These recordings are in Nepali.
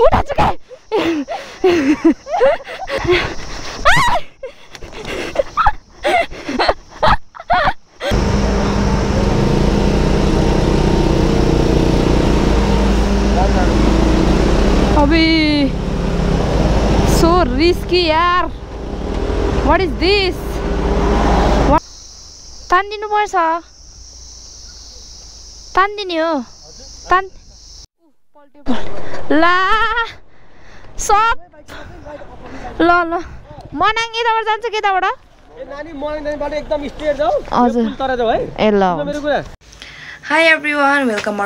उठा चुके अभी so risky यार. What is this? तान्दिनु पर्छ. तान्दिने हो. तान ला सब ल ल मनाङ यताबाट जान्छ के यताबाट? ए नानी मनाङबाट एकदम स्ट्रेट जाऊ. हजुर. पुल तर जाऊ है. ए ल. मेरो कुरा. Hi everyone, welcome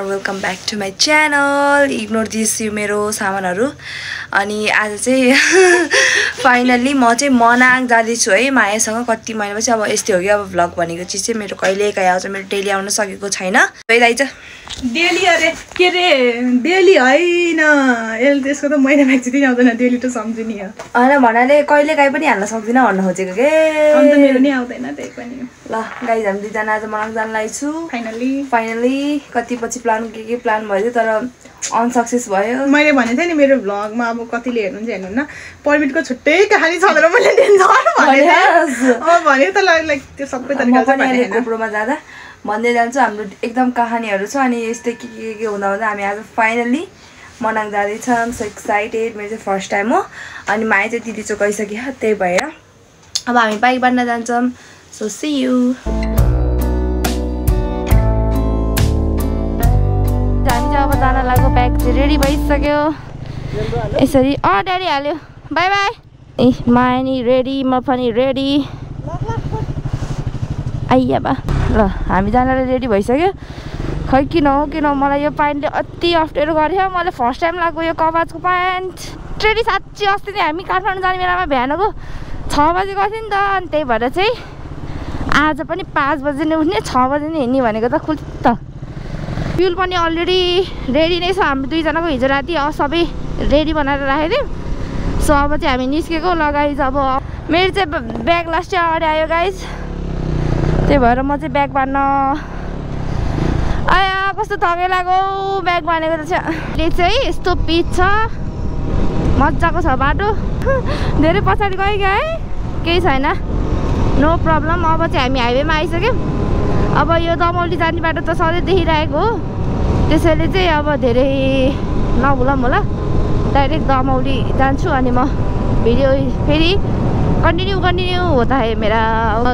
back to my channel. Ignore this यो मेरो सामानहरू. अनि आज चाहिँ फाइनल्ली म चाहिँ मनाङ जाँदैछु है मायासँग. कति महिनापछि अब यस्तै हो कि अब भ्लग भनेको चिज चाहिँ मेरो कहिले काहीँ आउँछ. मेरो डेली आउन सकेको छैन. दाइज डेली अरे के रे डेली होइन यसले त्यसको त महिना एकचोटि आउँदैन. डेली त सम्झिने हो होइन भन्नाले कहिले काहीँ पनि हाल्न सक्दिनँ भन्न खोजेको के. अन्त मेरो नि आउँदैन त्यही पनि. ल गाइज हामी दुईजना आज मनाङ जान लागेछु. फाइनली कति पछि के प्लान भयो तर अनसक्सेस भयो. मैले भनेको थिएँ नि मेरो भ्लगमा अब कतिले हेर्नुहुन्छ हेर्नुहुन्न पर्मिटको छुट्टै कहानी छ भनेर मैले भने त लाइक त्यो सबै तरिका गोप्रोमा जाँदा भन्दै जान्छु. हाम्रो एकदम कहानीहरू छ. अनि यस्तै के हुँदा हुँदा हामी आज फाइनल्ली मनाङ जाँदैछौँ. So excited. मेरो चाहिँ फर्स्ट टाइम हो. अनि माया चाहिँ दिदी चाहिँ गइसक्यो. त्यही भएर अब हामी बाइक बाँड्न जान्छौँ. So see you. हामी चाहिँ अब जान लाग्यो. ब्याग चाहिँ रेडी भइसक्यो यसरी. ड्याडी हाल्यो. By by. ए माया नि रेडी, म पनि रेडी. आइया बा. ल हामी जानलाई रेडी भइसक्यो. खै किन हो मलाई यो प्यान्टले अति अप्ठ्यारो गऱ्यो. मलाई फर्स्ट टाइम लाग्यो यो कभाजको प्यान्ट. ट्रेडी साँच्ची अस्ति नै हामी काठमाडौँ जाने बेलामा बिहानको 6 बजे गर्थ्यो नि त. अनि त्यही भएर चाहिँ आज पनि 5 बजे नै उठ्ने 6 बजे नै हिँड्ने भनेको त खुल्त. फ्युल पनि अलरेडी रेडी नै छ. हाम्रो दुईजनाको हिजो राति सबै रेडी बनाएर राखेको थियौँ. सो अब चाहिँ हामी निस्केको. लगाइज अब मेरो चाहिँ ब्याग लास्टै अगाडि आयो गाइज. त्यही भएर म चाहिँ ब्याग बाँड्न आया. कस्तो थकै लाग्यो ब्याग बाँधेको त चाहिँ. यस्तो पिच छ मजाको छ बाटो. धेरै पछाडि गयो क्या है. केही छैन नो प्रब्लम. अब चाहिँ हामी हाइवेमा आइसक्यौँ. अब यो दमौली जाने बाटो त सधैँ देखिरहेको हो. त्यसैले चाहिँ अब धेरै नभुलौँ होला. डाइरेक्ट दमौली जान्छु. अनि म भिडियो फेरि कन्टिन्यू होता है मेरा.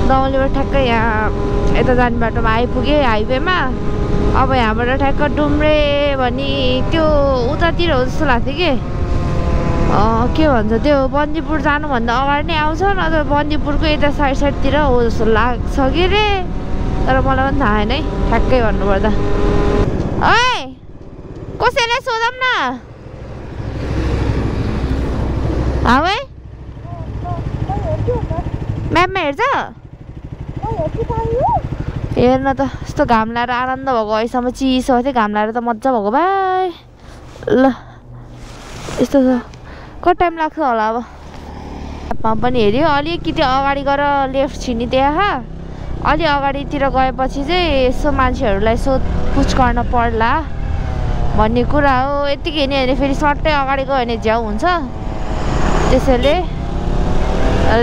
दमौलीबाट ठ्याक्कै यहाँ यता जाने बाटोमा आइपुगेँ हाइवेमा. अब यहाँबाट ठ्याक्क डुम्रे भनी त्यो उतातिर हो जस्तो लाग्थ्यो कि के भन्छ त्यो बन्दीपुर जानुभन्दा अगाडि नै आउँछ. नत्र बन्दीपुरको यता साइडतिर हो जस्तो लाग्छ कि रे. तर मलाई पनि थाहा छैन है ठ्याक्कै भन्नुपर्दा. ओए कसैलाई सोधौँ न है. म्यापमा हेर्छ हेर्न त. यस्तो घाम लाएर आनन्द भएको. अहिलेसम्म चिसो थियो घाम लाएर त मजा भएको भाइ. ल यस्तो छ. कति टाइम लाग्छ होला अब. म्यापमा पनि हेऱ्यो. अलिकति अगाडि गएर लेफ्ट छिर्ने त्यहाँ अलि अगाडितिर गएपछि चाहिँ यसो मान्छेहरूलाई सोधपुछ गर्न पर्ला भन्ने कुरा हो. यतिकै हिँड्यो भने फेरि सट्टै अगाडि गयो भने झ्याउ हुन्छ. त्यसैले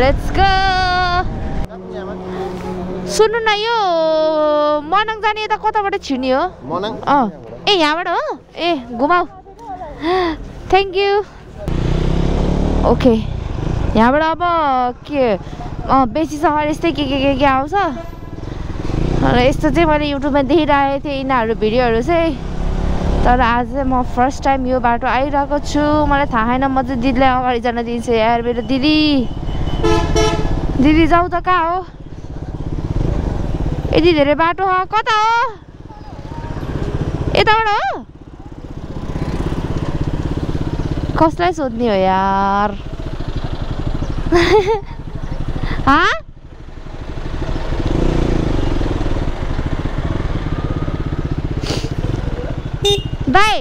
लेट्स गो. सुन्नु न यो मनाङ जाने यता कताबाट छिर्ने हो? मनाङ ए यहाँबाट हो. ए घुमाऊ. Thank you. ओके यहाँबाट अब के बेसी सहर यस्तै के आउँछ. र यस्तो चाहिँ मैले युट्युबमा देखिरहेको थिएँ यिनीहरू भिडियोहरू चाहिँ. तर आज चाहिँ म फर्स्ट टाइम यो बाटो आइरहेको छु. मलाई थाहा छैन. म चाहिँ दिदीलाई अगाडि जान दिन्छु यार. मेरो दिदी जाऊ त कहाँ हो? यति धेरै बाटो हो. कता हो? यताबाट हो? कसलाई सोध्ने हो यार. दाइ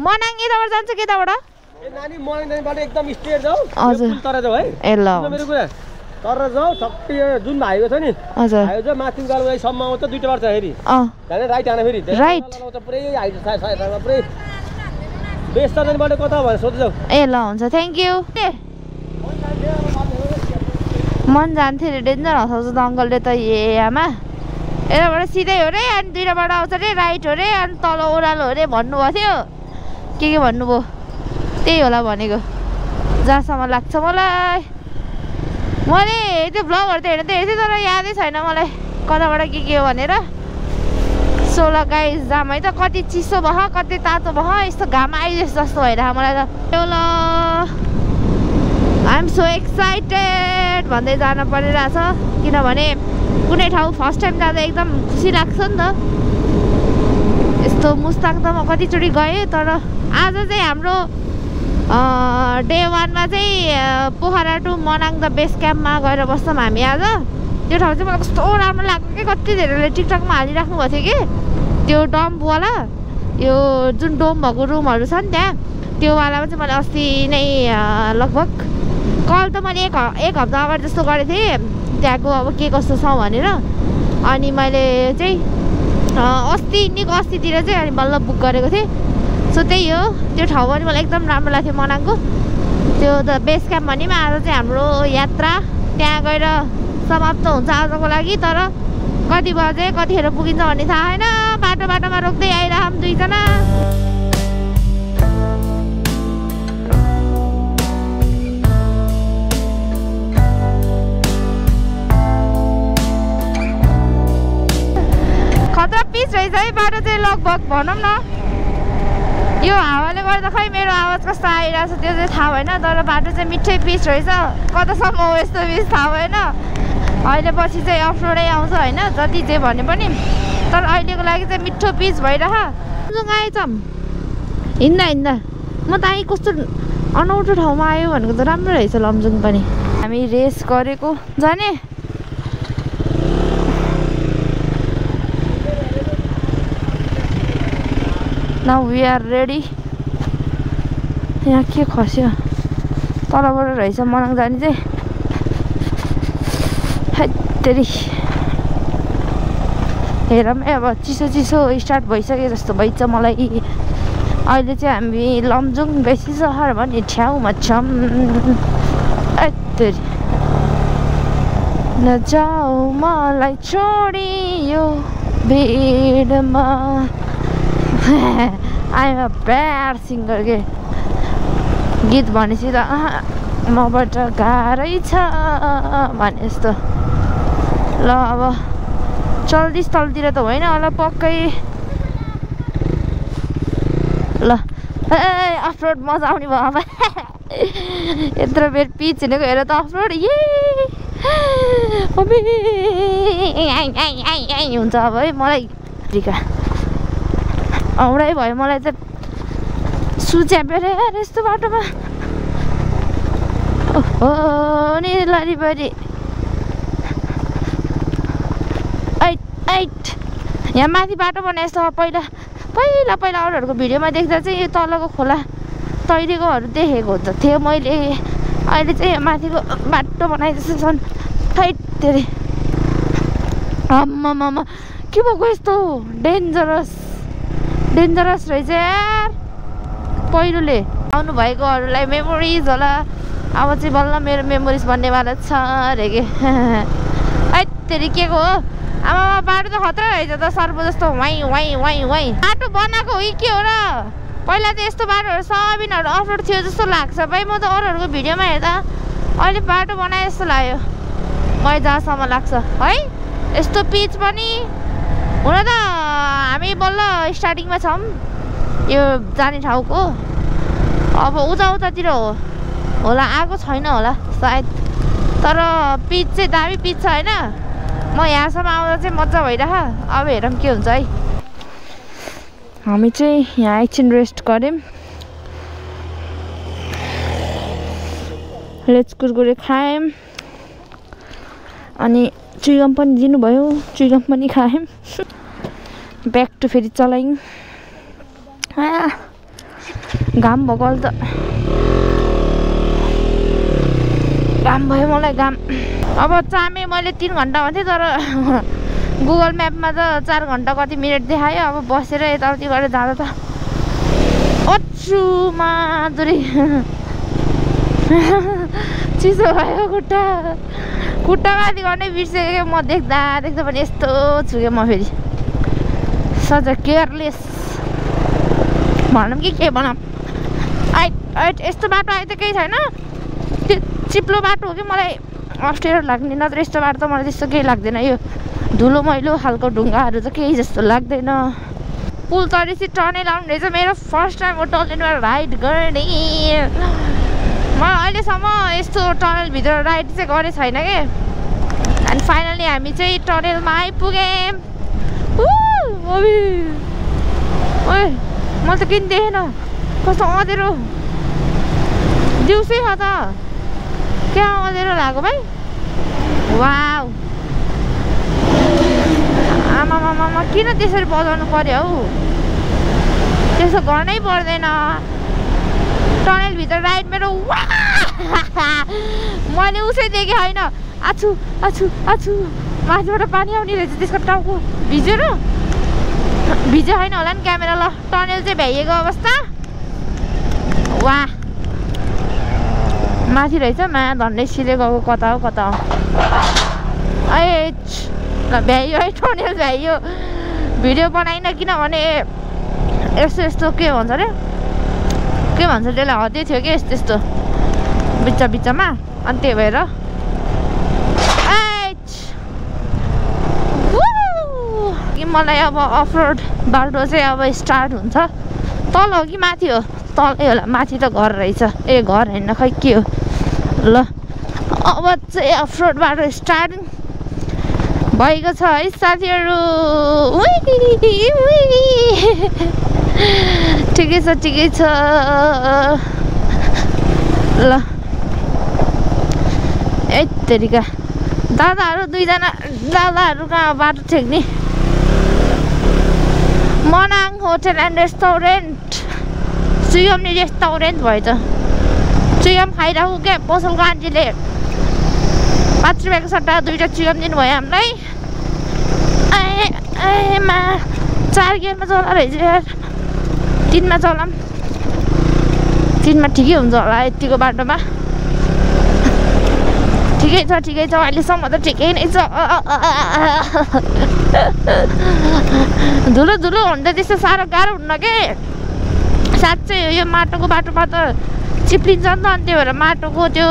मनाङ यताबाट जान्छ कि यताबाट ए नानी मनाङबाट एकदम स्ट्रेट जाऊ हजुर तर जाऊ है ए ल मेरो कुरा तर जाऊ ठक्कै जुन हाइवे छ नि हजुर हाइवे चाहिँ माथि गाउँसम्म आउँछ दुईटा बाटो छ फेरि त्यहाँदेखि राइट हान फेरि राइट पुरै हाइवे साइडमा पुरै बेस्टरबाट कता भनेर सोध्दै जाऊ ए ल हुन्छ थ्याङ्क यू मन जान्थ्यो अरे डेन्जर हँसाउँछ त अङ्कलले त ए आमा यताबाट सिधै हो रे अनि दुईटा बाटो आउँछ रे राइट हो रे अनि तल ओह्रालो हो रे भन्नुभएको थियो के भन्नुभयो त्यही होला भनेको जहाँसम्म लाग्छ मलाई मैले त्यो भ्लगहरू त हेर्नु त हेर्थेँ तर यादै छैन मलाई कताबाट के हो भनेर सो ल गाइस जाम है त कति चिसो भयो कति तातो भयो यस्तो घाम आइदियोस् जस्तो भइरहेको मलाई त ल आइ एम सो एक्साइटेड भन्दै जान परिरहेछ किनभने कुनै ठाउँ फर्स्ट टाइम जाँदा एकदम खुसी लाग्छ नि त यस्तो मुस्ताङ त म कतिचोटि गएँ तर आज चाहिँ हाम्रो डे 1 मा चाहिँ Pokhara to Manang the base क्याम्पमा गएर बस्छौँ हामी आज त्यो ठाउँ चाहिँ मलाई कस्तो राम्रो लाग्यो कि कति धेरैले टिकटकमा हालिराख्नु भएको थियो कि त्यो डम्पवाला यो जुन डोम भएको रुमहरू छ नि त्यहाँ त्यो वालामा चाहिँ मैले अस्ति नै लगभग कल त मैले एक हप्ता अगाडि जस्तो गरेको थिएँ त्यहाँको अब के कस्तो छ भनेर अनि मैले चाहिँ अस्तितिर चाहिँ अनि बल्ल बुक गरेको थिएँ सो त्यही हो त्यो ठाउँ पनि मलाई एकदम राम्रो लाग्थ्यो मनाङको त्यो द बेस क्याम्प भन्ने आज चाहिँ हाम्रो यात्रा त्यहाँ गएर समाप्त हुन्छ आजको लागि तर कति बजे कतिखेर पुगिन्छ भन्ने थाहा छैन बाटोमा रोक्दै आइरहौँ दुईजना खतरा पिच रहेछ है बाटो चाहिँ लगभग भनौँ न यो हावाले गर्दा खै मेरो आवाज कस्तो आइरहेको छ त्यो चाहिँ थाहा भएन तर बाटो चाहिँ मिठै पिच रहेछ कतासम्म हो यस्तो पिच थाहा भएन अहिले पछि चाहिँ अफरोडै आउँछ होइन जति जे भने पनि तर अहिलेको लागि चाहिँ मिठो पिच भइरह लमजुङ आएछ हिँड्दा म त आइ कस्तो अनौठो ठाउँमा आयो भनेको त राम्रो रहेछ लमजुङ पनि हामी रेस गरेको जाने Now we are ready. यहाँ के खस्यो तलबाट रहेछ मनाङ जाने चाहिँ हेत्तेरी हेरौँ अब चिसो स्टार्ट भइसक्यो जस्तो भइन्छ मलाई अहिले चाहिँ हामी लमजुङ बेसी सहर भन्ने ठाउँमा छौँ हेत्तेरी नजाऊ मलाई छोडी यो भिडमा I'm a bad singer के गीत भनेपछि त मबाट गाह्रै छ भने जस्तो ल अब चल्दिस तलतिर त होइन होला पक्कै ल अफरोड मजा आउने भयो अब यत्रो बेर पिच हिँडेको हेर त अफरोड हुन्छ अब है मलाई औडै भयो मलाई त सुच्याप्यो रे यस्तो बाटोमा ओहो नि लरीबरी ऐट यहाँ माथि बाटो बनाए जस्तो पहिला अरूहरूको भिडियोमा देख्दा चाहिँ यो तलको खोला तैरेकोहरू देखेको थियो मैले अहिले चाहिँ माथिको बाटो बनाए जस्तो छन् थैतेरी आम्मामा के भएको यस्तो डेन्जरस रहेछ यार पहिरोले आउनु भएकोहरूलाई मेमोरिज होला अब चाहिँ बल्ल मेरो मेमोरिज बन्नेवाला छ अरे के हैत्तेरी के को हो आमा बाटो त खतरा रहेछ त सर्पो जस्तो वाइ बाटो बनाएको हो के हो र पहिला त यस्तो बाटोहरू सबिनहरू अफरोड थियो जस्तो लाग्छ भाइ म त अरूहरूको भिडियोमा हेर्दा अहिले बाटो बनाए जस्तो लाग्यो मलाई जहाँसम्म लाग्छ है यस्तो पिच पनि हुन त हामी बल्ल स्टार्टिङमा छौँ यो जाने ठाउँको अब उतातिर होला आएको छैन होला सायद तर पिच चाहिँ दामी पिच छ होइन म यहाँसम्म आउँदा चाहिँ मजा भइरह अब हेरौँ के हुन्छ है हामी चाहिँ यहाँ एकछिन रेस्ट गऱ्यौँ लेट्स कुरकुरे खायौँ अनि चुइगम पनि दिनुभयो चुइगम पनि खायौँ ब्याक टु फेरि चलायौँ घाम भएको अहिले त घाम भयो मलाई घाम। अब चामे मैले 3 घन्टा भन्थेँ तर गुगल म्यापमा त 4 घन्टा कति मिनट देखायो। अब बसेर यताउति गरेर जाँदा त अच्छु माधुरी चिसो भयो खुट्टा माथि गर्नै बिर्सेको म देख्दा पनि यस्तो छु क्या म फेरि सच केयरलेस भनौँ कि के भनौँ। यस्तो बाटो आए त केही छैन, त्यो चिप्लो बाटो हो कि मलाई अप्ठ्यारो लाग्ने, नत्र यस्तो बाटो त मलाई त्यस्तो केही लाग्दैन। यो धुलो मैलो खालको ढुङ्गाहरू त केही जस्तो लाग्दैन। पुल तरेपछि टनेल आउने रहेछ, मेरो फर्स्ट टाइम हो टनेलमा राइड गर्ने। म अहिलेसम्म यस्तो टनलभित्र राइड चाहिँ गरेको छैन कि। अनि फाइनली हामी चाहिँ टनेलमा आइपुग्यौँ। ओए म त किन देखेन, कस्तो अँधेरो दिउँसै हो त, क्या अँधेरो लाग्यो भाइ। वाउ आमामामा किन त्यसरी बजाउनु पर्यो हौ, त्यसो गर्नै पर्दैन। टनेलभित्र राइड मेरो मैले उसै देखेँ होइन। आछु आछु आछु माथिबाट पानी आउने रहेछ, त्यसको टाउको भिज्यो होइन होला नि क्यामेरा। ल टनेल चाहिँ भ्याइएको अवस्था। वाह माथि रहेछ, मा धन्दै सिले गएको कता हो कता हो। ल भ्याइयो है, टनेल भ्याइयो। भिडियो बनाइन किनभने यस्तो के भन्छ अरे, के भन्छ त्यसलाई, हत्या थियो कि यस्तो बिचमा, अनि त्यही भएर मलाई अब अफरोड बाटो चाहिँ अब स्टार्ट हुन्छ। तल हो कि माथि हो? तलै होला, माथि त घर रहेछ। ए घर होइन खै के हो। ल अब चाहिँ अफरोड बाटो स्टार्ट भएको छ है साथीहरू। ठिकै छ। ल यत्तरीका दादाहरू 2 जना दादाहरू कहाँ बाटो ठेक्ने। Manang hotel and restaurant, Chuyamani restaurant भयो त। चुयम खाइरहेको क्या, पसलको आन्टीले 5 रुपियाँको सट्टा 2टा चुयम दिनुभयो हामीलाई। मा 4 गियरमा चला रहेछ यार, 3मा चलाम, 3मा ठिकै हुन्छ होला यतिको बाटोमा। ठिकै छ अहिलेसम्म त ठिकै नै छ। धुलो हुँदा त्यस्तो साह्रो गाह्रो हुन्न के, साँच्चै यो माटोको बाटोमा त चिप्लिन्छ नि त। अनि त्यही भएर माटोको त्यो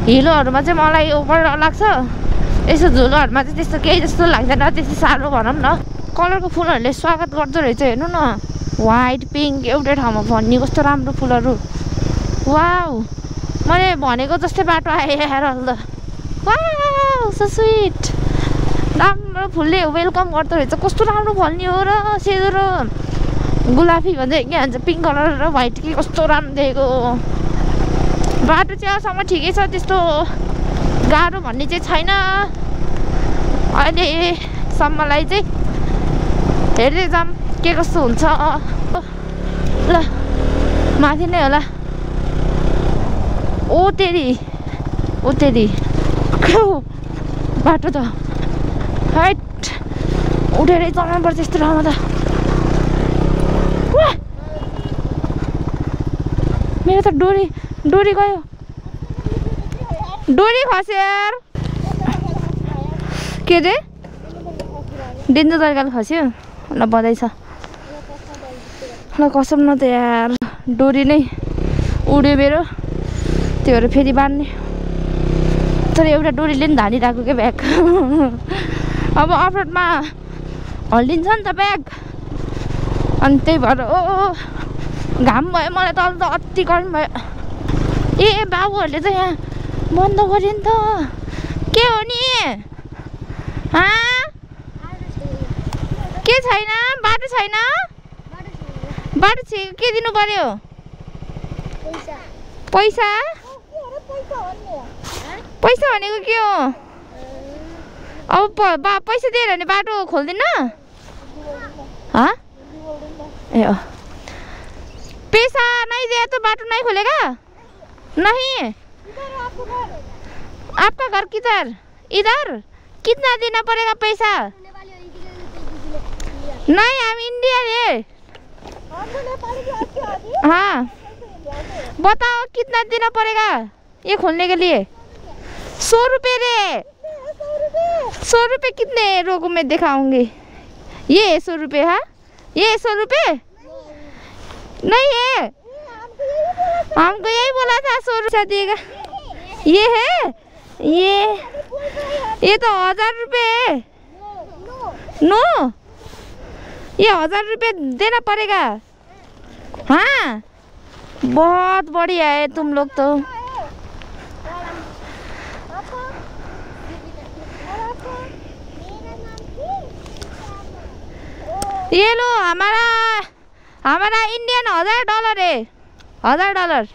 हिलोहरूमा चाहिँ मलाई ओभर लाग्छ। यसो धुलोहरूमा चाहिँ त्यस्तो केही जस्तो लाग्दैन, त्यस्तो साह्रो भनौँ न। कलरको फुलहरूले स्वागत गर्दो रहेछ, हेर्नु न, व्हाइट पिङ्क एउटै ठाउँमा भन्ने कस्तो राम्रो फुलहरू। वाउ मैले भनेको जस्तै बाटो आयो यार अहिले त। वाउ सो स्विट, राम्रो फुलले वेलकम गर्दो रहेछ। कस्तो राम्रो फल्ने हो र, सेतो र गुलाबी भन्छ के भन्छ, पिङ्क कलर र व्हाइट कि कस्तो राम्रो देखेको। बाटो चाहिँ अहिलेसम्म ठिकै छ, त्यस्तो गाह्रो भन्ने चाहिँ छैन अहिलेसम्मलाई चाहिँ। हेर्दै जाऊँ के कस्तो हुन्छ। ल माथि नै होला। ओ तेरी बाटो त हाइट उठेरै चलाउनु पर्छ यस्तो ठाउँमा त। मेरो त डोरी गयो, डोरी खस्यो यार। के रे डेन्जर तरिकाले खस्यो। ल बधाई छ। ल कसम न त यार, डोरी नै उड्यो मेरो, त्यो भएर फेरि बाँध्ने। तर एउटा डोरीले नि धानिरहेको क्या ब्याग। अब अफरोडमा हल्लिन्छ नि त ब्याग, अनि त्यही भएर घाम भयो मलाई त अहिले त अति गर्मी भयो। ए बाबुहरूले त यहाँ बन्द गर्यो नि त, के हो नि? के छैन? बाटो छैन? बाटो के दिनु पर्यो? पैसा भनेको के हो? अब पैसा दिएर भने बाटो खोल्दैन? ए पैसा नहीं दिया तो बाटू नहीं खुलेगा? नहीं। आपका घर किधर? इधर। कितना देना पड़ेगा पैसा? नहीं, हम इंडियन है। हाँ, बताओ कितना देना पड़ेगा ये खोलने के लिए? 100 रुपये रे। 100 रुपये कितने? रोको मैं दिखाऊंगी। ये 100 रुपये। हाँ, ये 100 रुपये नहीं है। हमको यही बोला था 100 रुपया दिएगा। ये है, ये तो 1000 रुपये है। नो, ये 1000 रुपये देना पड़ेगा। हाँ, बहुत बढ़िया है तुम लोग तो। ये लो, हमारा इंडियन $1000 है। $1000।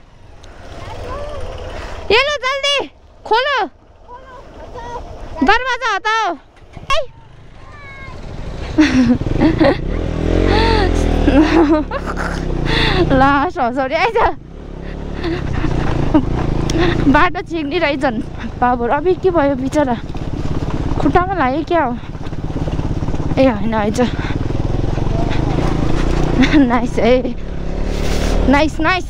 ये लो, जल्दी खोलो, दरवाजा हटाओ। ला सरी आइज बाटो छिक्ने रहेछन् बाबु। अभी के भयो बिचरा? खुट्टामा लाग्यो क्या हो? ए होइन, आइज। नाइस है, नाइस नाइस।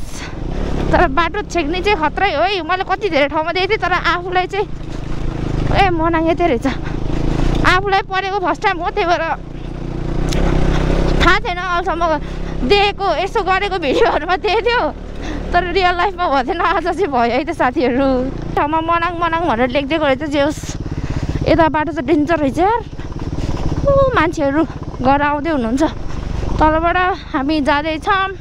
तर बाटो छेक्ने चाहिँ खतरै हो है। मैले कति धेरै ठाउँमा देखेको थिएँ, तर आफूलाई चाहिँ ए मनाङ्गे रहेछ। आफूलाई परेको फर्स्ट टाइम हो, त्यही भएर थाहा थिएन अहिलेसम्म। देखेको यसो गरेको भिडियोहरूमा देखेको थियो, तर रियल लाइफमा भएन। आज चाहिँ भयो है त साथीहरू। ठाउँमा मनाङ मनाङ भनेर लेखिदिएको रहेछ। जे होस्, यता बाटो चाहिँ डेन्जर रहेछ यार। मान्छेहरू घर आउँदै हुनुहुन्छ। तलबाट हामी जाँदैछौँ।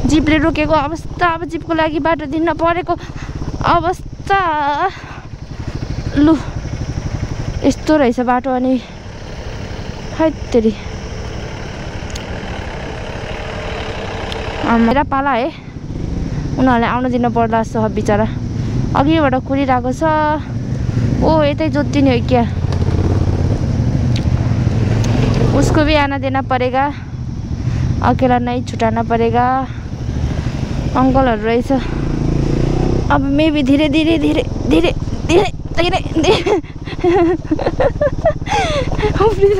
जिपले रोकेको अवस्था। अब जिपको लागि बाटो दिन परेको अवस्था। लु, यस्तो रहेछ बाटो। अनि हैत्तेरी मेरा पाला है। उनीहरूले आउन दिनु पर्ला जस्तो बिचरा। अघिबाट कुरिरहेको छ। ओ, यतै जोत्तिने हो क्या? उसको भी आना देना पड़ेगा, अकेला नहीं छुटाना पड़ेगा। अंकलहरू रहेछ। अब मैं भी धीरे धीरे धीरे धीरे धीरे धीरे धीरे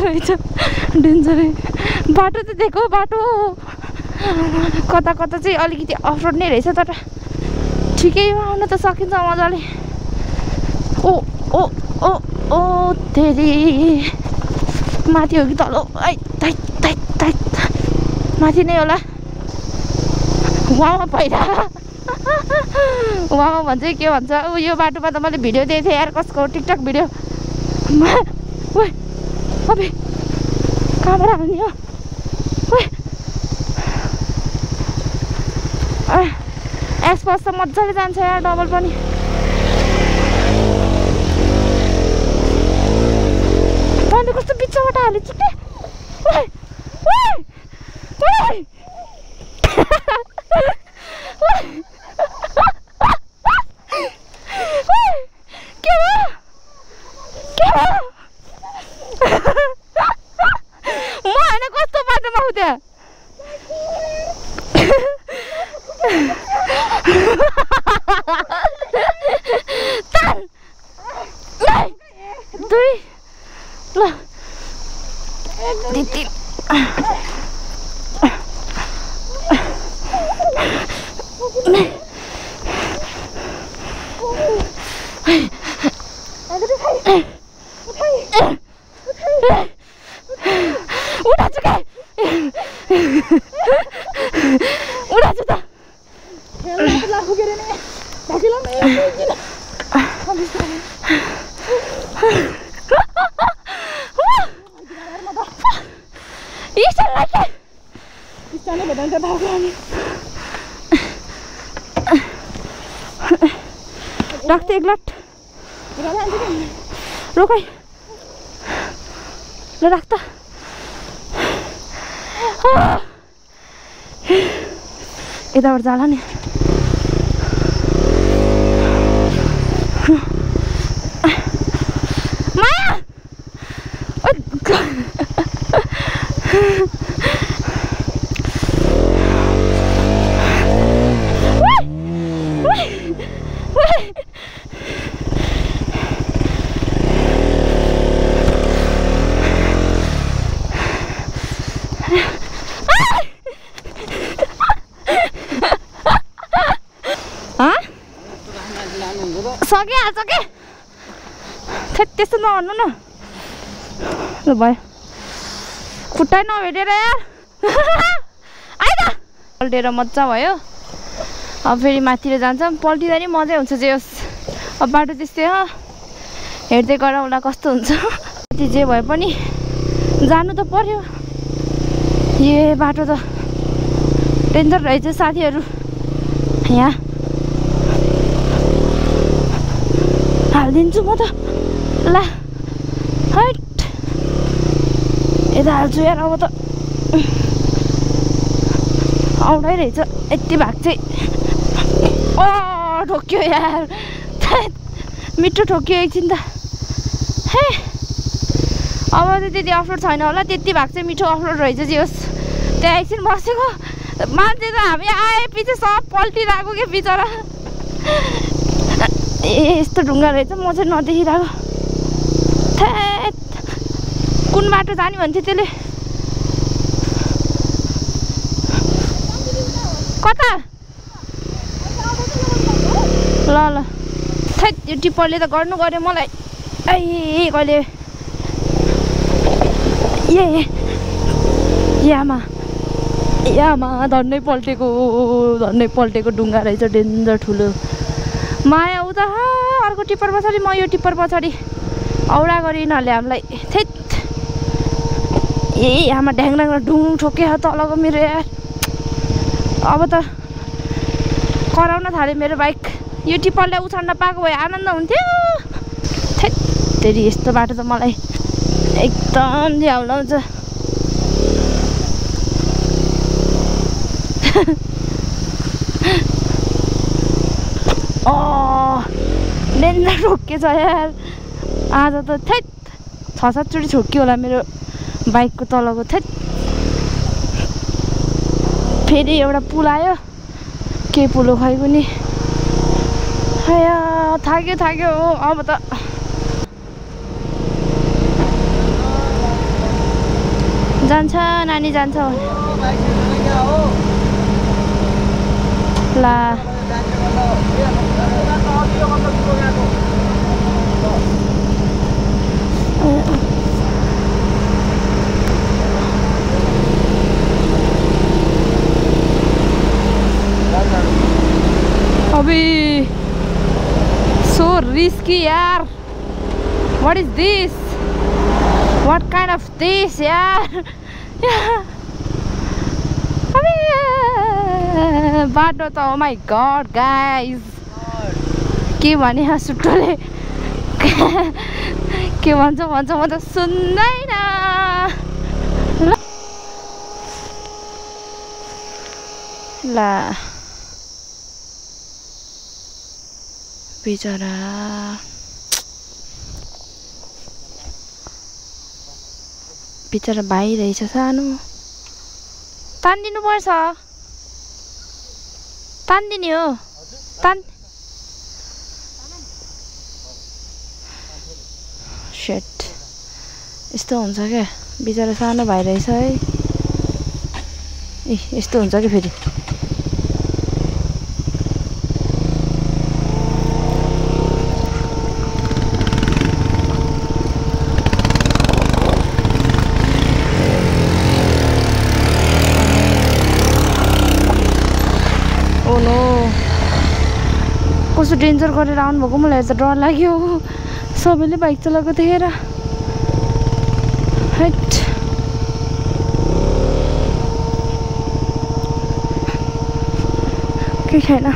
रहेछ। डेन्जर बाटो त देखो। बाटो कता कता चाहिँ अलिकति अफरोड नै रहेछ, तर ठिकैमा आउन त सकिन्छ मजाले। ओ ओ ओ ओ तेरी माथि हो कि तल? आई ताइ ताइ ताइ माथि नै होला। उहाँमा पहिरा उहाँमा भन्छ के भन्छ। यो बाटोमा त मैले भिडियो दिएको थिएँ यार, कसको टिकटक भिडियो। अबे कहाँबाट हाल्ने हो? एक्सप्रेस त मजाले जान्छ यार, डबल पनि। तैँले कस्तो बिचबाट हाल्यो छिट्टै? म होइन, कस्तो बाटोमा हो त्यहाँ? दुई ल दिदी उठा चुके उठा चुता राख्दै एक लट रोक ल राख त यताबाट जाला नि माया सकिहाल्छ के त्यस्तो नभन्नु न ल भयो खुट्टा नभेटेर यार आइज पल्टेर मजा भयो अब फेरि माथितिर जान्छ पल्टिँदा नि मजै हुन्छ जे होस् अब बाटो त्यस्तै हो हेर्दै गरौँला कस्तो हुन्छ कति जे भए पनि जानु त पर्यो ए बाटो त डेन्जर रहेछ साथीहरू यहाँ हालिदिन्छु म त ल हट यता हाल्छु यार अब त आउँदै रहेछ यति भाग चाहिँ ठोक्यो यार मिठो ठोक्यो एकछिन त हे अब चाहिँ त्यति अफरोड छैन होला त्यति भाग चाहिँ मिठो अफरोड रहेछ जे होस् त्यहाँ एकछिन बसेको मान्छे त हामी आएपछि सब पल्टिरहेको के बिचरा ए यस्तो ढुङ्गा रहेछ म चाहिँ नदेखिरहेको थेट कुन बाटो जाने भन्थ्यो त्यसले कता ल ल थेट यो टिप्परले त गर्नु गर्यो मलाई ए कहिले यामा धन्नै पल्टेको ढुङ्गा रहेछ डेन्जर ठुलो माया उता अर्को टिप्पर पछाडि म यो टिप्पर पछाडि औडा गरी यिनीहरूले हामीलाई थेट आमा ढ्याङ ढुङ ठोक्यो तलको मेरो यार अब त कराउन थाल्यो मेरो बाइक यो टिप्परले उछाड्न पाएको भए आनन्द हुन्थ्यो थेट तेरि यस्तो बाटो त मलाई एकदम झ्याउ लाउँछ डेन्जर ठोक्केछ यार आज त थेट 6-7 चोटि ठोक्यो होला मेरो बाइकको तलको थेट फेरि एउटा पुल आयो के पुल हो खै कुनि थाक्यो अब त जान्छ नानी जान्छ ला अबे so risky yaar what is this what kind of this yaar बाटो त oh my god guys के भने सुट्टोले के भन्छ म त सुन्दैन ल बिचरा भाइ रहेछ सानो तान्दिनु पर्छ तान्दिने हो सेट यस्तो हुन्छ क्या बिचरा सानो भाइ रहेछ है ए यस्तो हुन्छ कि फेरि कस्तो डेन्जर गरेर आउनुभएको मलाई त डर लाग्यो सबैले बाइक चलाएको देखेर हैट के छैन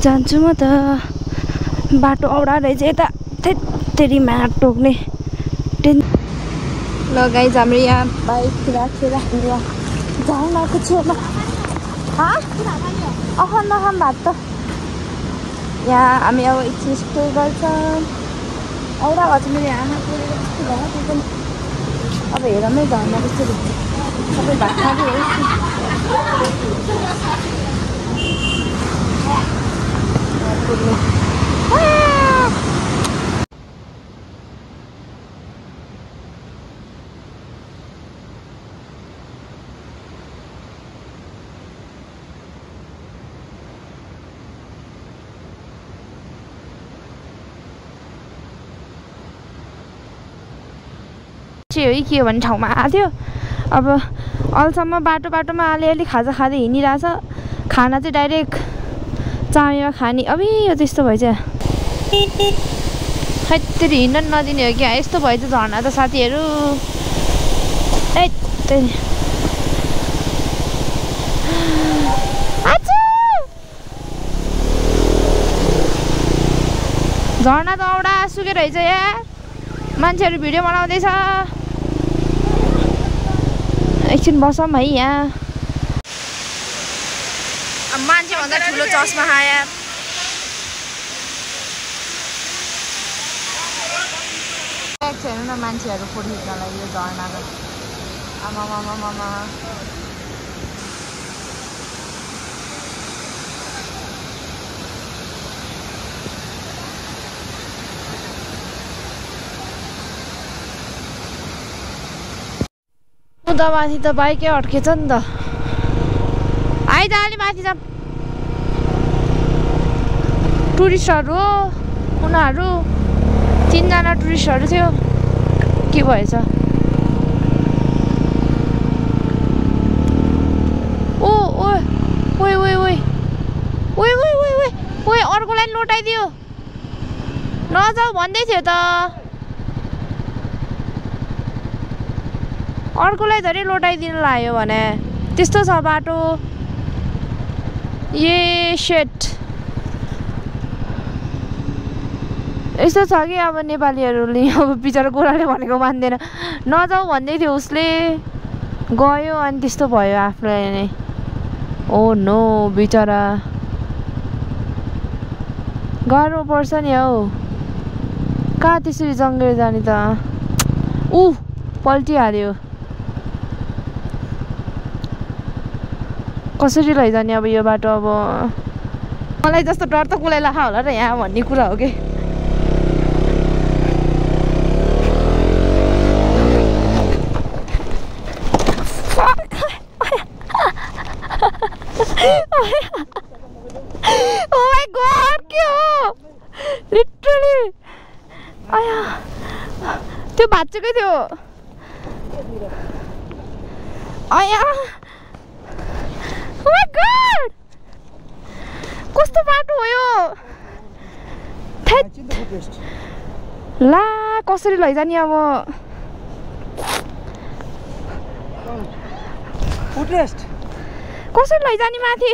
जान्छु म त बाटो औडा रहेछ यता तेरि माट टोक्ने ल गाइज हाम्रो यहाँ बाइक राखेर यहाँ जाउँ आएको छेउमा नखाम भात त यहाँ हामी अब एकछिन स्टे गर्छौँ औडा घर चाहिँ मेरो आमा पुगेको जस्तो भयो त्यो पनि अब हेरमै झर्ना जस्तो सबै भात खाएको मान्छे हो कि के भन्ने ठाउँमा आएको थियो। अब अहिलेसम्म बाटोमा अलिअलि खाजा खाँदै हिँडिरहेछ। खाना चाहिँ डाइरेक्ट चामीमा खाने। अबि यो त्यस्तो भएछ खै त्यसरी हिँड्न नदिने हो क्या। यस्तो भएछ झर्ना त साथीहरू। झर्ना त औडा सुकेर रहेछ यार। मान्छेहरू भिडियो बनाउँदैछ। एकछिन बसौँ है यहाँ। मान्छे भन्दा ठुलो चस्मा यार। हेर्नु न मान्छेहरू फोटो खिच्नलाई यो झर्नाको। आमामामामा माथि त बाइकै अड्केछ नि त। आइज अलि माथि जाऊँ। टुरिस्टहरू हो उनीहरू। 3 जना टुरिस्टहरू थियो। के भएछ? ओ ओ ओइ ओइ ओइ ओइ ओइ ओइ ओइ ओइ अर्कोलाई लोटाइदियो। नजाऊ भन्दै थियो त। अर्कोलाई धरि लोटाइदिनु लाग्यो भने त्यस्तो छ बाटो। ए सेट यस्तो छ कि अब नेपालीहरूले अब बिचरा गोराले भनेको मान्दैन। नजाऊ भन्दै थियो उसले गयो अनि त्यस्तो भयो आफूलाई नै। ओ नो बिचरा गाह्रो पर्छ नि हौ। कहाँ त्यसरी जङ्गेर जाने त। पल्टिहाल्यो। कसरी लैजाने अब यो बाटो। अब मलाई जस्तो डर त कसलाई लाग्छ होला र यहाँ भन्ने कुरा हो कि। Oh my god, के हो लिटरली। आया त्यो भाँचेकै थियो। आया oh my god कस्तो बाटो हो यो। ला कसरी लैजाने अब। कसरी लैजाने माथि।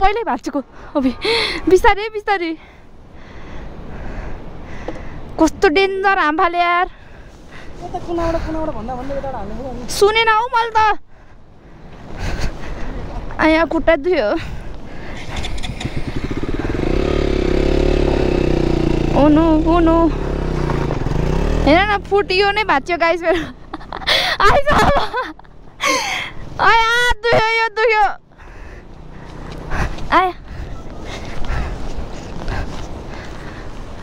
पहिल्यै भाँचेको। अब बिस्तारै बिस्तारै। कस्तो डेन्जर हामफाले यार। सुनेन हौ मैले त। यहाँ खुट्टा दुख्यो। ओ नो हेर न फुट्यो नै भाँच्यो गाइस मेरो। आइज आया दुख्यो यो दुख्यो।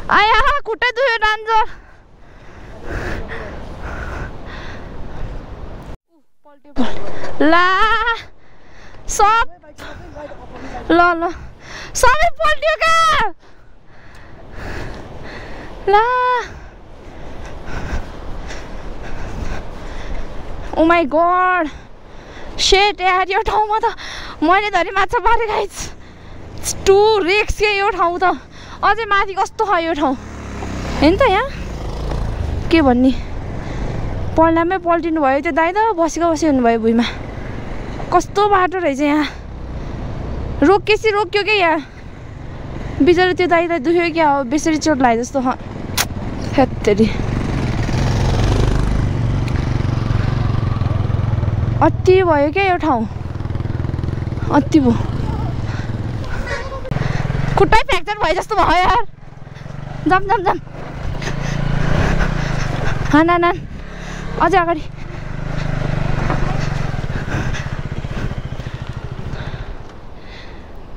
आया खुट्टा दुख्यो डान्जर। ला सब ल सबै पल्ट्यो क्या। ला ओ माई गॉड शेट यार। यो ठाउँमा त मैले धरि माछा पारे गाइस। टु रिक्स के यो ठाउँ त। अझै माथि कस्तो छ यो ठाउँ हेर्नु त। यहाँ के भन्ने पल्टामै पल्टिनु भयो त्यो दाइ त। बसेको हुनुभयो भुइँमा। कस्तो बाटो रहेछ यहाँ। रोकिएपछि रोक्यो क्या यहाँ। बिचरा त्यो दाइलाई दुख्यो क्या हो। बेसरी चोट लाग्यो जस्तो। हेत्तेरी अति भयो क्या यो ठाउँ। अति भयो। खुट्टै फ्र्याक्चर भयो जस्तो भयो यार। जाम हान अझै अगाडि।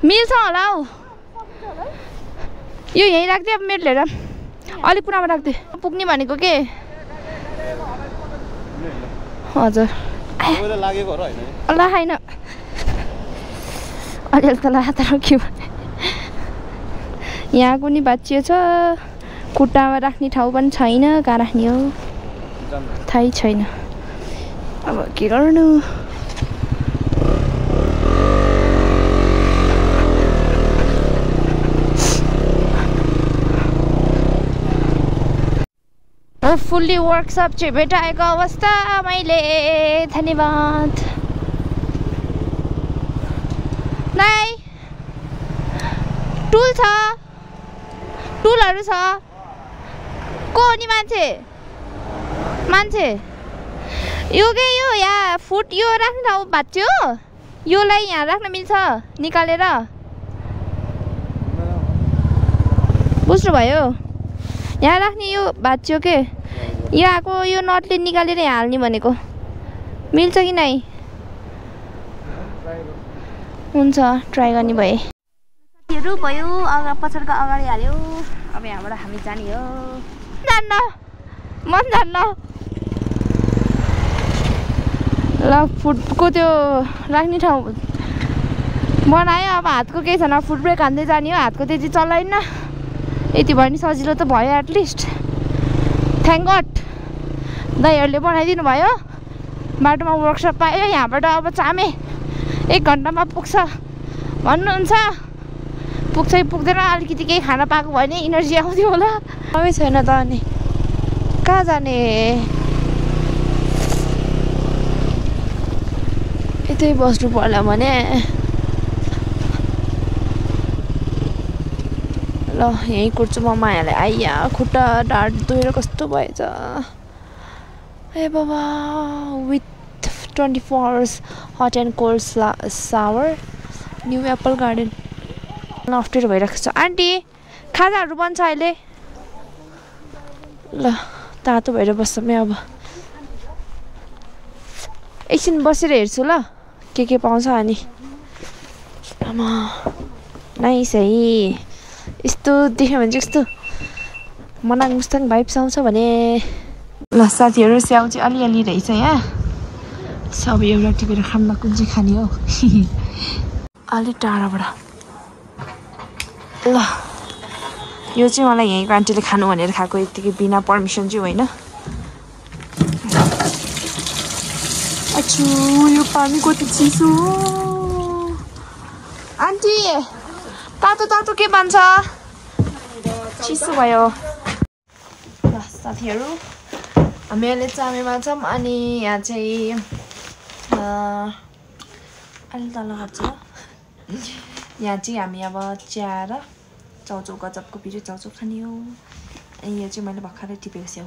मिल्छ होला हौ। यो यहीँ राख्दै अब मेरो लिएर अलिक पुरानो राख्दै पुग्ने भनेको के। हजुर लागेको हो हैन ला हैन अलिअलि त ला तर के भने यहाँको नि बाँचियो छ खुट्टामा राख्ने ठाउँ पनि छैन कहाँ राख्ने हो थाहै छैन अब के गर्नु फुल्ली वर्कसप चाहिँ भेटाएको अवस्था मैले धन्यवाद नाइ टुल छ टुलहरू छ को हो नि मान्छे मान्छे यो के यो यहाँ फुट यो राख्ने ठाउँ भाँच्यो योलाई यहाँ राख्न मिल्छ निकालेर बुझ्नुभयो यहाँ राख्ने यो भाँच्यो के यहाँको यो नटले निकालेर यहाँ हाल्ने भनेको मिल्छ कि नै हुन्छ ट्राई गर्ने भए साथीहरू भयो पछाडिको अगाडि हाल्यो अब यहाँबाट हामी जाने हो जान्न मन जान्न ल फुटको त्यो राख्ने ठाउँ बनायो अब हातको केही छैन फुट ब्रेक हान्दै जाने हो हातको त्यति चलाइन यति भयो नि सजिलो त भयो एटलिस्ट थ्याङ्क गड दाइहरूले बनाइदिनु भयो बाटोमा वर्कसप पायो यहाँबाट अब चामे 1 घन्टामा पुग्छ भन्नुहुन्छ पुग्छ कि पुग्दैन अलिकति केही खाना पाएको भयो भने इनर्जी आउँथ्यो होला अब छैन त अनि कहाँ जाने यतै बस्नु पर्ला भने ल यहीँ कुर्छु म मायालाई आइया खुट्टा ढाड दुखेर कस्तो भएछ ए बाबा with 24 hours hot and cold shower new apple garden अप्ठ्यारो भइरहेको छ आन्टी खाजाहरू बन्छ अहिले ल तातो भएर बस्छौँ अब एकछिन बसेर हेर्छु ल के पाउँछ अनि आमा नाइस है यस्तो देख्यो भने चाहिँ यस्तो मनाङ मुस्ताङ भाइब्स आउँछ भने ल साथीहरू स्याउ चाहिँ अलिअलि रहेछ यहाँ सब एउटा टिपेर खान्न कुन चाहिँ खाने हो अलि टाढाबाट ल यो चाहिँ मलाई यहीँको आन्टीले खानु भनेर खाएको यतिकै बिना पर्मिसन चाहिँ होइन अच्छु यो पानी कति चिसो आन्टी तातो तातो के भन्छ चिसो भयो ल साथीहरू हामी अहिले चामेमा छौँ अनि यहाँ चाहिँ अलि तल गर्छ यहाँ चाहिँ हामी अब चिया र चाउचाउ गजबको पिरो चाउचाउ खाने हो अनि यो चाहिँ मैले भर्खरै टिपेको स्याउ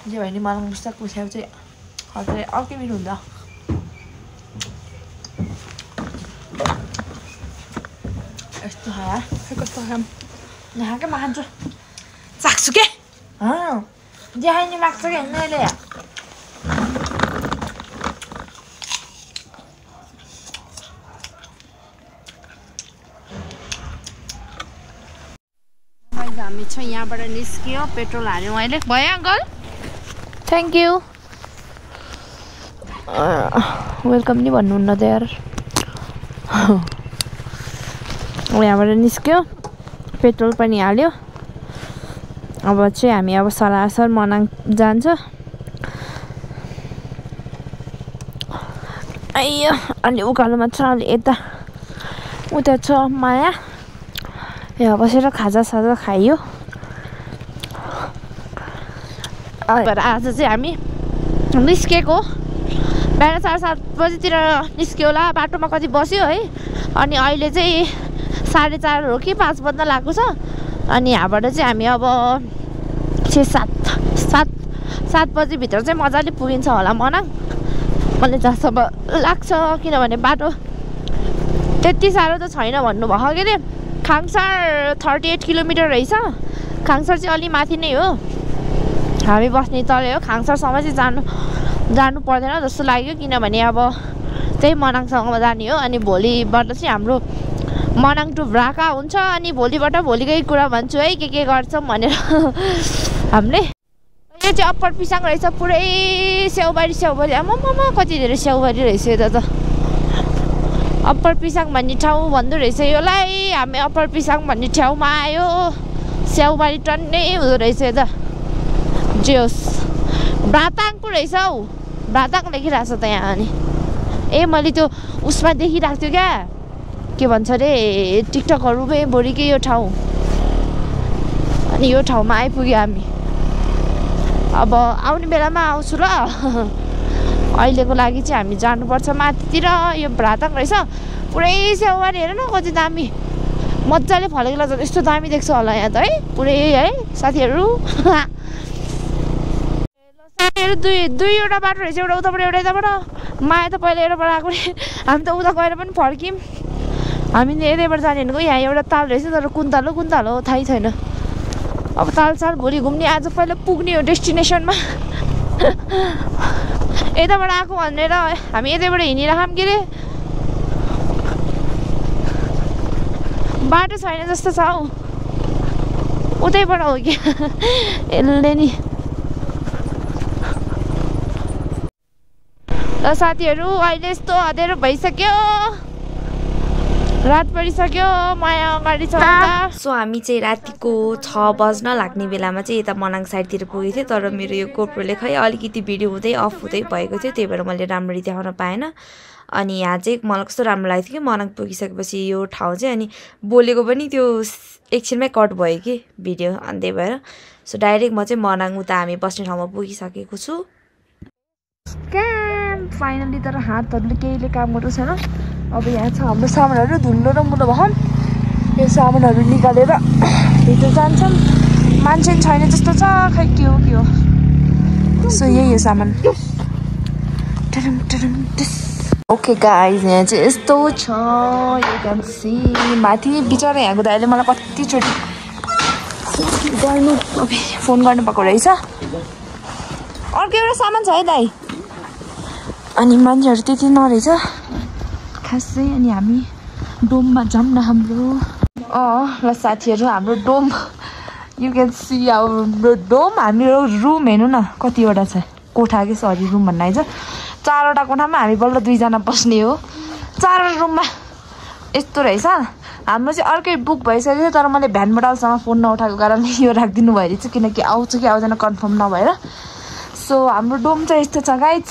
जे भयो नि मलाई मुस्ताको स्याउ चाहिँ हजुर अर्कै मिठो हुन्छ यस्तो खाया कस्तो खाम नखाएकै खान्छु चाख्छु के देखाइने लाग्छ कि होइन अहिले हामी छ यहाँबाट निस्कियो पेट्रोल हाल्यौँ अहिले भयो अङ्कल थ्याङ्क यू वेलकम नि भन्नुहुन्न त यार यहाँबाट निस्क्यो पेट्रोल पनि हाल्यो अब चाहिँ हामी अब सरासर मनाङ जान्छ आइयो अलि उकालोमा छ अलि यता उता छ माया यहाँ बसेर खाजासाजा खाइयो आज चाहिँ हामी निस्केको बिहान 7:30 बजीतिर निस्क्यो होला बाटोमा कति बस्यो है अनि अहिले चाहिँ 4:30 हो कि 5 बज्न लागेको छ अनि यहाँबाट चाहिँ हामी अब 6-7 बजीभित्र चाहिँ मजाले पुगिन्छ होला मनाङ मलाई जहाँसम्म लाग्छ किनभने बाटो त्यति साह्रो त छैन भन्नुभयो के अरे खाङसार 38 किलोमिटर रहेछ खाङसार चाहिँ अलि माथि नै हो हामी बस्ने तलै हो खाङसारसम्म चाहिँ जानु पर्दैन जस्तो लाग्यो किनभने अब त्यही मनाङसम्म जाने हो। अनि भोलिबाट चाहिँ हाम्रो मनाङ टु भ्राका हुन्छ। अनि भोलिबाट भोलिकै कुरा भन्छु है के गर्छौँ भनेर हामीले। यो चाहिँ अप्पर पिसाङ रहेछ पुरै स्याउबारी आमामा कति धेरै स्याउबारी रहेछ यता त। अप्पर पिसाङ भन्ने ठाउँ भन्दो रहेछ योलाई। हामी अप्पर पिसाङ भन्ने ठाउँमा आयो। स्याउबारी टन्नै हुँदो रहेछ यता। जे होस् भ्राताङ पो रहेछ हौ। भ्राताङ लेखिरहेको छ त यहाँ। अनि मैले त्यो उसमा देखिरहेको थियो क्या के भन्छ अरे टिकटकहरूमै भोलिकै यो ठाउँ। अनि यो ठाउँमा आइपुग्यो हामी। अब आउने बेलामा आउँछु ल। अहिलेको लागि चाहिँ हामी जानुपर्छ माथितिर। यो भ्राताङ रहेछ पुरै स्याउबारी हेर न कति दामी मजाले फलेको लाग्छ। यस्तो दामी देख्छ होला यहाँ त है पुरै है साथीहरू। साथीहरू दुईवटा बाटो रहेछ एउटा उताबाट एउटा यताबाट। माया त पहिला यताबाट आएको नि हामी त उता गएर पनि फर्क्यौँ। हामीले यतैबाट जाने भनेको यहाँ एउटा ताल रहेछ तर कुन ताल हो थाहै छैन। अब तालसाल भोलि घुम्ने आज पहिला पुग्ने हो डेस्टिनेसनमा। यताबाट आएको भनेर हामी यतैबाट हिँडिराखौँ के अरे बाटो छैन जस्तो छ हौ। उतैबाट हो कि यसले नि। ल साथीहरू अहिले यस्तो अँध्यारो भइसक्यो रात परिसक्यो माया अगाडि छ। सो हामी चाहिँ रातिको 6 बज्न लाग्ने बेलामा चाहिँ यता मनाङ साइडतिर पुगेको थियो। तर मेरो यो गोप्रोले खै अलिकति भिडियो हुँदै अफ हुँदै भएको थियो त्यही भएर मैले राम्ररी देखाउन पाएन। अनि यहाँ चाहिँ मलाई कस्तो राम्रो लाग्थ्यो कि मनाङ पुगिसकेपछि यो ठाउँ चाहिँ। अनि बोलेको पनि त्यो एकछिनमै कट भयो कि भिडियो अनि त्यही भएर। सो डाइरेक्ट म चाहिँ मनाङ उता हामी बस्ने ठाउँमा पुगिसकेको छु। क्याम्प फाइनली तर हातहरूले केहीले काम गर्नु छैन। अब यहाँ छ हाम्रो सामानहरू धुलो र मुलो भएन। यो सामानहरू निकालेर भित्र जान्छौँ। मान्छे छैन जस्तो छ खै के हो। सो यही हो सामान। ओके गाइज यहाँ चाहिँ यस्तो छ यो गान्सी माथि बिचरा यहाँको दाइले मलाई कतिचोटि फोन गर्नुभएको रहेछ। अर्को एउटा सामान छ है दाइ। अनि मान्छेहरू त्यति नरहेछ खासै। अनि हामी डोममा जाऊँ न हाम्रो। ल साथीहरू हाम्रो डोम यु क्यान सी हाम्रो डोम। हाम्रो रुम हेर्नु न कतिवटा छ कोठा कि सरी रुम भन्न आइज। 4वटा कोठामा हामी बल्ल 2 जना बस्ने हो। 4वटा रुममा यस्तो रहेछ। हाम्रो चाहिँ अर्कै बुक भइसकेको थियो तर मैले भ्यानबाट अहिलेसम्म फोन नउठाएको कारणले यो राखिदिनु भएको रहेछ किनकि आउँछ कि आउँदैन कन्फर्म नभएर। सो हाम्रो डोम चाहिँ यस्तो छ गाइज।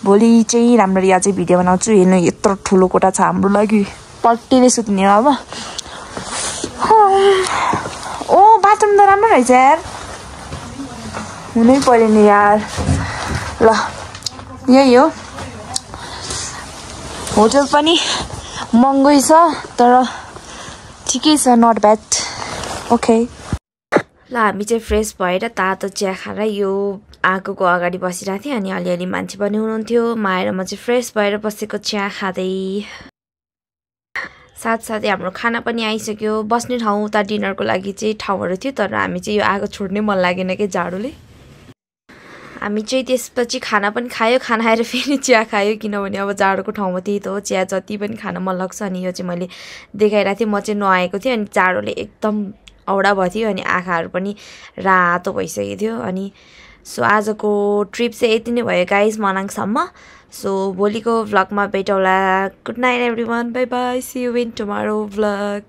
भोलि चाहिँ राम्ररी अझै भिडियो बनाउँछु। हेर्नु यत्रो ठुलो कोठा छ हाम्रो लागि पट्टीले सुत्ने हो। अब बाथरुम त राम्रो रहेछ यार हुनै पर्यो नि यार। ल यही हो होटल पनि महँगै छ तर ठिकै छ नट ब्याड। ओके ल हामी चाहिँ फ्रेस भएर तातो चिया खाएर यो आगोको अगाडि बसिरहेको थिएँ। अनि अलिअलि मान्छे पनि हुनुहुन्थ्यो। माएर म चाहिँ फ्रेस भएर बसेको चिया खाँदै साथसाथै हाम्रो खाना पनि आइसक्यो। बस्ने ठाउँ उता डिनरको लागि चाहिँ ठाउँहरू थियो तर हामी चाहिँ यो आगो छोड्नै मन लागेन कि जाडोले। हामी चाहिँ त्यसपछि खाना पनि खायो। खाना खाएर फेरि चिया खायो किनभने अब जाडोको ठाउँमा त्यही त हो चिया जति पनि खान मन लाग्छ। अनि यो चाहिँ मैले देखाइरहेको थिएँ। म चाहिँ नुहाएको थिएँ अनि जाडोले एकदम औडा भयो थियो अनि आँखाहरू पनि रातो भइसकेको थियो। अनि सो आजको ट्रिप चाहिँ यति नै भयो गाइज मनाङसम्म। सो भोलिको भ्लगमा भेटौँला। Good night everyone bye bye see you in tomorrow vlog.